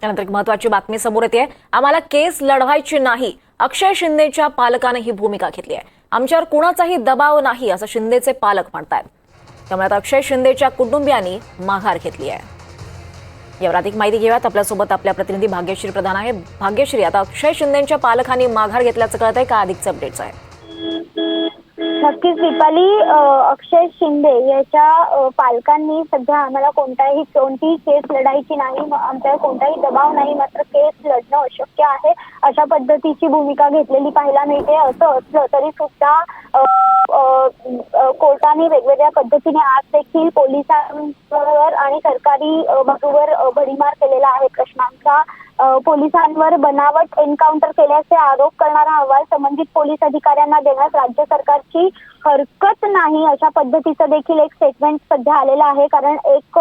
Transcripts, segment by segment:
त्यानंतर एक महत्त्वाची बातमी समोर येते। आम्हाला केस लढवायची नाही, अक्षय शिंदेच्या पालकाने ही भूमिका घेतली आहे। आमच्यावर कुणाचाही दबाव नाही असं शिंदेचे पालक म्हणतात। त्यामुळे आता अक्षय शिंदेच्या कुटुंबियांनी माघार घेतली आहे। यावर अधिक माहिती घेऊयात। आपल्यासोबत आपल्या प्रतिनिधी भाग्यश्री प्रधान आहे। भाग्यश्री, आता अक्षय शिंदेच्या पालकांनी माघार घेतल्याचं कळत आहे का? अधिकचं अपडेट्स आहे? नक्कीच दीपाली, अक्षय शिंदे याच्या पालकांनी सध्या आम्हाला कोणतीही केस लढायची नाही, आमच्यावर कोणताही दबाव नाही, मात्र केस लढणं अशक्य आहे अशा पद्धतीची भूमिका घेतलेली पाहायला मिळते। असं असलं तरी सुद्धा कोर्टाने वेगवेगळ्या पद्धतीने आज देखील पोलिसांवर आणि सरकारी बाजूवर भडीमार केलेला आहे। प्रश्नांचा पोलिसांवर बनावट एन्काउंटर केल्याचे आरोप करणारा अहवाल संबंधित पोलीस अधिकाऱ्यांना देण्यास राज्य सरकारची हरकत नाही अशा पद्धतीचं देखील एक स्टेटमेंट सध्या आलेलं आहे। कारण एक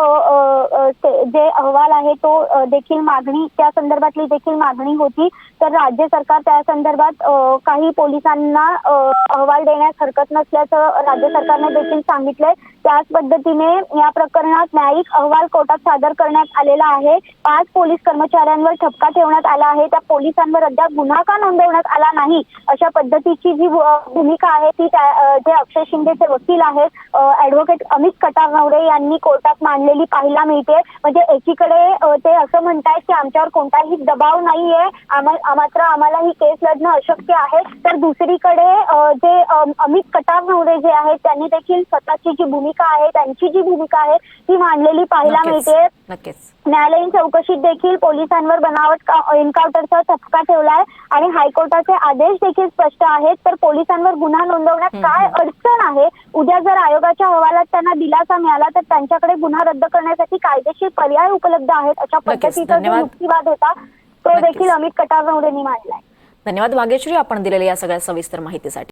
जे अहवाल आहे तो देखील मागणी, त्या संदर्भातली देखील मागणी होती, तर राज्य सरकार त्या संदर्भात काही पोलिसांना अहवाल देण्यास हरकत नसल्याचं राज्य सरकारने देखील सांगितलंय। त्याच पद्धतीने या प्रकरणात न्यायिक अहवाल कोर्टात सादर करण्यात आलेला आहे। 5 पोलीस कर्मचाऱ्यांवर ठपका ठेवण्यात आला आहे। त्या पोलिसांवर अद्याप गुन्हा का नोंदवण्यात आला नाही अशा पद्धतीची जी भूमिका आहे ती जे अक्षय शिंदेचे वकील आहेत ॲडव्होकेट अमित कटारनवरे यांनी कोर्टात मांडलेली पाहायला मिळते। म्हणजे एकीकडे ते असं म्हणतायत की आमच्यावर कोणताही दबाव नाहीये, मात्र आम्हाला ही केस लढणं अशक्य आहे, तर दुसरीकडे जे अमित कटारनवरे जे आहेत त्यांनी देखील स्वतःची जी भूमिका आहे, त्यांची जी भूमिका आहे ती मांडलेली पाहायला मिळते। न्यायालयीन चौकशीत देखील पोलिसांवर बनावट एन्काउंटरचा ठपका ठेवलाय आणि हायकोर्टाचे आदेश देखील स्पष्ट आहेत, तर पोलिसांवर गुन्हा नोंदवण्यात काय अडचण आहे? उद्या जर आयोगाच्या अहवालात त्यांना दिलासा मिळाला तर त्यांच्याकडे गुन्हा रद्द करण्यासाठी कायदेशीर पर्याय उपलब्ध आहेत अशा पद्धतीचा जो युक्तिवाद होता तो देखील अमित कटारनवरेंनी मांडलाय। धन्यवाद भाग्यश्री, आपण दिलेल्या या सगळ्या सविस्तर माहितीसाठी।